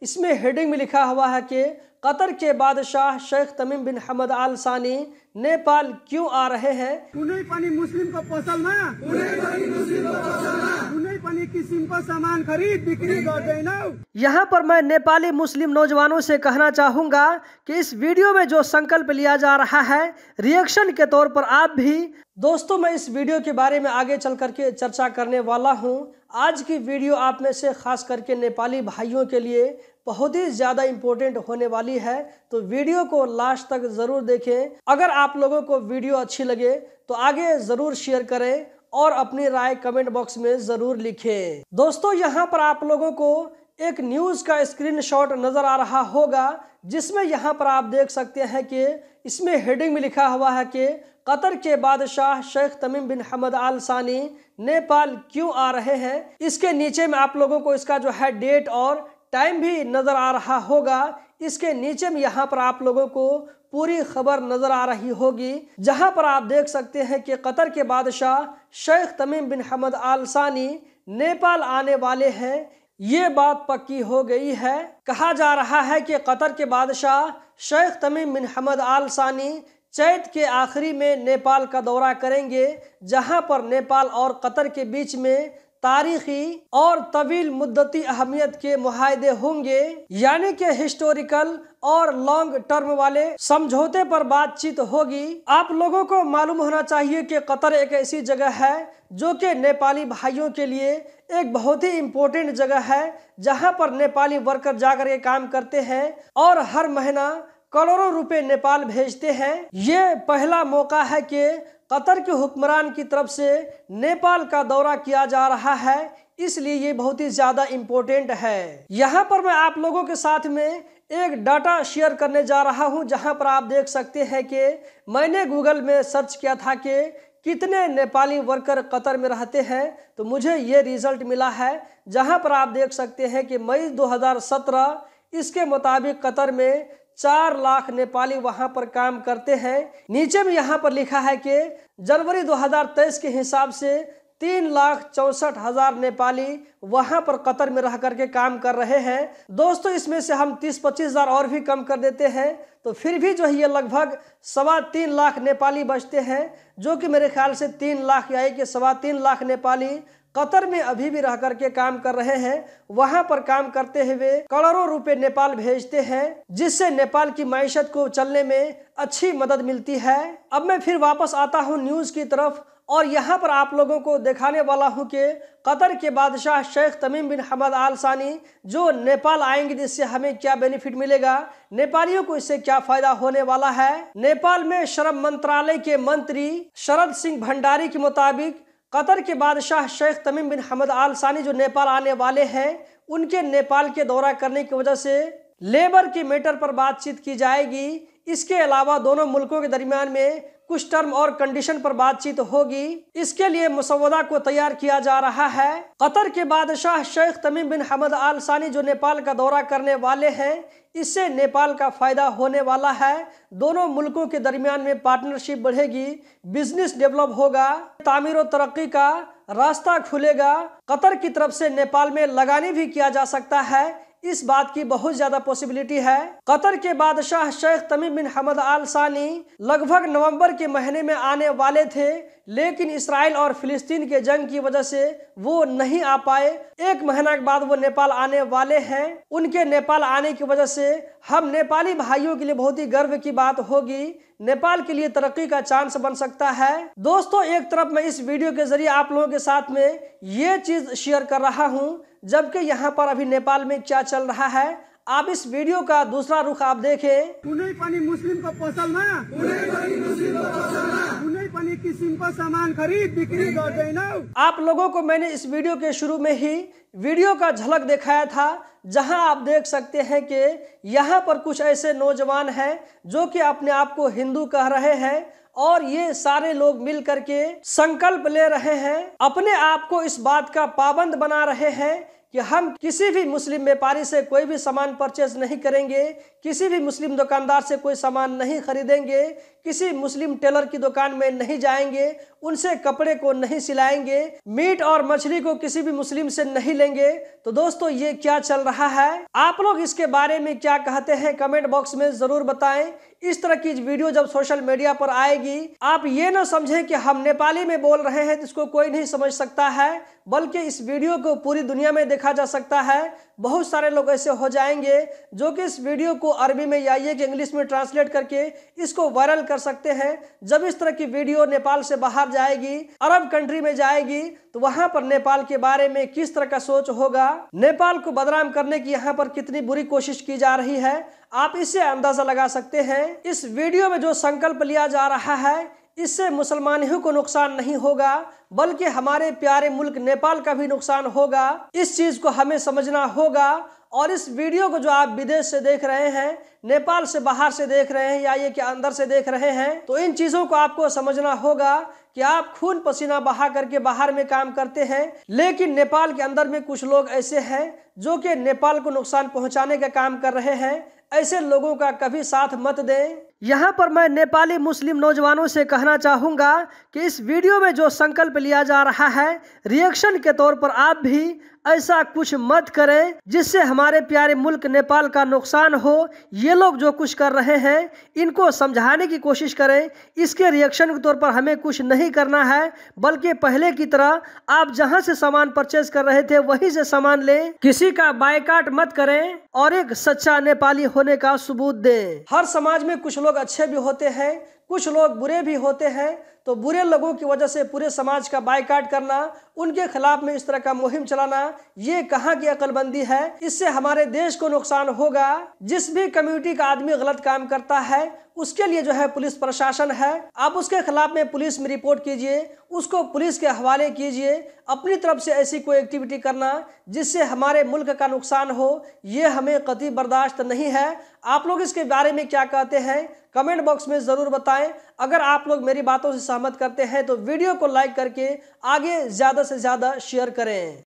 इसमें हेडिंग में लिखा हुआ है कि कतर के बादशाह शेख तमीम बिन हमद आल सानी नेपाल क्यों आ रहे हैं। कुनै पनि मुस्लिमको पसलमा कुनै पनि किसिमको सामान खरीद बिक्री गर्दैनौ। यहाँ पर मैं नेपाली मुस्लिम नौजवानों से कहना चाहूँगा कि इस वीडियो में जो संकल्प लिया जा रहा है, रिएक्शन के तौर पर आप भी दोस्तों, मैं इस वीडियो के बारे में आगे चल करके चर्चा करने वाला हूँ। आज की वीडियो आप में से खास करके नेपाली भाइयों के लिए बहुत ही ज़्यादा इम्पोर्टेंट होने वाली है, तो वीडियो को लास्ट तक ज़रूर देखें। अगर आप लोगों को वीडियो अच्छी लगे तो आगे ज़रूर शेयर करें और अपनी राय कमेंट बॉक्स में ज़रूर लिखें। दोस्तों, यहाँ पर आप लोगों को एक न्यूज़ का स्क्रीनशॉट नज़र आ रहा होगा, जिसमें यहाँ पर आप देख सकते हैं कि इसमें हेडिंग में लिखा हुआ है कि कतर के बादशाह शेख तमीम बिन हमद आल सानी नेपाल क्यों आ रहे हैं। इसके नीचे में आप लोगों को इसका जो है डेट और टाइम भी नजर आ रहा होगा। इसके नीचे में यहाँ पर आप लोगों को पूरी खबर नजर आ रही होगी, जहां पर आप देख सकते हैं कि कतर के बादशाह शेख तमीम बिन हमद आल सानी नेपाल आने वाले हैं। ये बात पक्की हो गई है। कहा जा रहा है कि कतर के बादशाह शेख तमीम बिन हमद आल सानी चैत के आखिरी में नेपाल का दौरा करेंगे, जहां पर नेपाल और कतर के बीच में तारीखी और तवील मुद्दती अहमियत के मुआहदे होंगे, यानी कि हिस्टोरिकल और लॉन्ग टर्म वाले समझौते पर बातचीत होगी। आप लोगों को मालूम होना चाहिए कि कतर एक ऐसी जगह है जो कि नेपाली भाइयों के लिए एक बहुत ही इम्पोर्टेंट जगह है, जहां पर नेपाली वर्कर जाकर के काम करते हैं और हर महीना करोड़ों रुपए नेपाल भेजते हैं। ये पहला मौका है कि कतर के हुक्मरान की तरफ से नेपाल का दौरा किया जा रहा है, इसलिए ये बहुत ही ज़्यादा इम्पोर्टेंट है। यहाँ पर मैं आप लोगों के साथ में एक डाटा शेयर करने जा रहा हूँ, जहाँ पर आप देख सकते हैं कि मैंने गूगल में सर्च किया था कि कितने नेपाली वर्कर कतर में रहते हैं, तो मुझे ये रिजल्ट मिला है, जहाँ पर आप देख सकते हैं कि मई 2017 इसके मुताबिक कतर में 4 लाख नेपाली वहां पर काम करते हैं। नीचे में यहाँ पर लिखा है कि जनवरी 2023 के हिसाब से 3,64,000 नेपाली वहां पर कतर में रह करके काम कर रहे हैं। दोस्तों, इसमें से हम 30-25 हज़ार और भी कम कर देते हैं तो फिर भी जो है ये लगभग 3.25 लाख नेपाली बचते हैं, जो कि मेरे ख्याल से 3 लाख या 3.25 लाख नेपाली कतर में अभी भी रह करके काम कर रहे हैं। वहां पर काम करते हुए करोड़ों रुपए नेपाल भेजते हैं, जिससे नेपाल की माइशत को चलने में अच्छी मदद मिलती है। अब मैं फिर वापस आता हूं न्यूज़ की तरफ और यहाँ पर आप लोगों को दिखाने वाला हूं कि कतर के बादशाह शेख तमीम बिन हमद आल सानी जो नेपाल आएंगे, जिससे हमें क्या बेनिफिट मिलेगा, नेपालियों को इससे क्या फायदा होने वाला है। नेपाल में श्रम मंत्रालय के मंत्री शरद सिंह भंडारी के मुताबिक कतर के बादशाह शेख तमीम बिन हमद आल सानी जो नेपाल आने वाले हैं, उनके नेपाल के दौरा करने की वजह से लेबर के मैटर पर बातचीत की जाएगी। इसके अलावा दोनों मुल्कों के दरमियान में कुछ टर्म और कंडीशन पर बातचीत होगी। इसके लिए मसौदा को तैयार किया जा रहा है। कतर के बादशाह शेख तमीम बिन हमद आल सानी जो नेपाल का दौरा करने वाले हैं, इससे नेपाल का फायदा होने वाला है। दोनों मुल्कों के दरमियान में पार्टनरशिप बढ़ेगी, बिजनेस डेवलप होगा, तामीर और तरक्की का रास्ता खुलेगा। कतर की तरफ से नेपाल में लगानी भी किया जा सकता है, इस बात की बहुत ज्यादा पॉसिबिलिटी है। कतर के बादशाह शेख तमीम बिन हमद आल सानी लगभग नवंबर के महीने में आने वाले थे, लेकिन इसराइल और फिलिस्तीन के जंग की वजह से वो नहीं आ पाए। 1 महीना के बाद वो नेपाल आने वाले हैं। उनके नेपाल आने की वजह से हम नेपाली भाइयों के लिए बहुत ही गर्व की बात होगी। नेपाल के लिए तरक्की का चांस बन सकता है। दोस्तों, एक तरफ मैं इस वीडियो के जरिए आप लोगों के साथ में ये चीज शेयर कर रहा हूँ, जबकि यहाँ पर अभी नेपाल में क्या चल रहा है, आप इस वीडियो का दूसरा रुख आप देखें। कुनै पनि मुस्लिमको पसलमा कुनै पनि किसिमको सामान खरीद बिक्री गर्दैनौ। आप लोगों को मैंने इस वीडियो के शुरू में ही वीडियो का झलक दिखाया था, जहां आप देख सकते हैं कि यहाँ पर कुछ ऐसे नौजवान हैं जो कि अपने आप को हिंदू कह रहे हैं और ये सारे लोग मिल करके संकल्प ले रहे हैं, अपने आप को इस बात का पाबंद बना रहे हैं कि हम किसी भी मुस्लिम व्यापारी से कोई भी सामान परचेज नहीं करेंगे, किसी भी मुस्लिम दुकानदार से कोई सामान नहीं खरीदेंगे, किसी मुस्लिम टेलर की दुकान में नहीं जाएंगे, उनसे कपड़े को नहीं सिलाएंगे, मीट और मछली को किसी भी मुस्लिम से नहीं लेंगे। तो दोस्तों ये क्या चल रहा है, आप लोग इसके बारे में क्या कहते हैं कमेंट बॉक्स में जरूर बताएं। इस तरह की वीडियो जब सोशल मीडिया पर आएगी, आप ये ना समझें कि हम नेपाली में बोल रहे हैं तो इसको कोई नहीं समझ सकता है, बल्कि इस वीडियो को पूरी दुनिया में देखा जा सकता है। बहुत सारे लोग ऐसे हो जाएंगे जो कि इस वीडियो को अरबी में या कि इंग्लिश में ट्रांसलेट करके इसको वायरल कर सकते हैं। जब इस तरह की वीडियो नेपाल से बाहर जाएगी, अरब कंट्री में जाएगी, तो वहां पर नेपाल के बारे में किस तरह का सोच होगा, नेपाल को बदनाम करने की यहाँ पर कितनी बुरी कोशिश की जा रही है, आप इससे अंदाजा लगा सकते हैं। इस वीडियो में जो संकल्प लिया जा रहा है, इससे मुसलमान ही को नुकसान नहीं होगा, बल्कि हमारे प्यारे मुल्क नेपाल का भी नुकसान होगा। इस चीज को हमें समझना होगा। और इस वीडियो को जो आप विदेश से देख रहे हैं, नेपाल से बाहर से देख रहे हैं या ये कि अंदर से देख रहे हैं, तो इन चीजों को आपको समझना होगा कि आप खून पसीना बहा करके बाहर में काम करते हैं, लेकिन नेपाल के अंदर में कुछ लोग ऐसे हैं जो कि नेपाल को नुकसान पहुंचाने का काम कर रहे हैं। ऐसे लोगों का कभी साथ मत दें। यहाँ पर मैं नेपाली मुस्लिम नौजवानों से कहना चाहूँगा कि इस वीडियो में जो संकल्प लिया जा रहा है, रिएक्शन के तौर पर आप भी ऐसा कुछ मत करें जिससे हमारे प्यारे मुल्क नेपाल का नुकसान हो। ये लोग जो कुछ कर रहे हैं, इनको समझाने की कोशिश करें। इसके रिएक्शन के तौर पर हमें कुछ नहीं करना है, बल्कि पहले की तरह आप जहां से सामान परचेज कर रहे थे वहीं से सामान लें, किसी का बायकाट मत करें और एक सच्चा नेपाली होने का सबूत दें। हर समाज में कुछ लोग अच्छे भी होते हैं, कुछ लोग बुरे भी होते हैं, तो बुरे लोगों की वजह से पूरे समाज का बायकाट करना, उनके खिलाफ में इस तरह का मुहिम चलाना, ये कहाँ की अक्लमंदी है। इससे हमारे देश को नुकसान होगा। जिस भी कम्युनिटी का आदमी गलत काम करता है, उसके लिए जो है पुलिस प्रशासन है, आप उसके खिलाफ में पुलिस में रिपोर्ट कीजिए, उसको पुलिस के हवाले कीजिए। अपनी तरफ से ऐसी कोई एक्टिविटी करना जिससे हमारे मुल्क का नुकसान हो, ये हमें कतई बर्दाश्त नहीं है। आप लोग इसके बारे में क्या कहते हैं कमेंट बॉक्स में जरूर बताएं। अगर आप लोग मेरी बातों से सहमत करते हैं तो वीडियो को लाइक करके आगे ज्यादा से ज्यादा शेयर करें।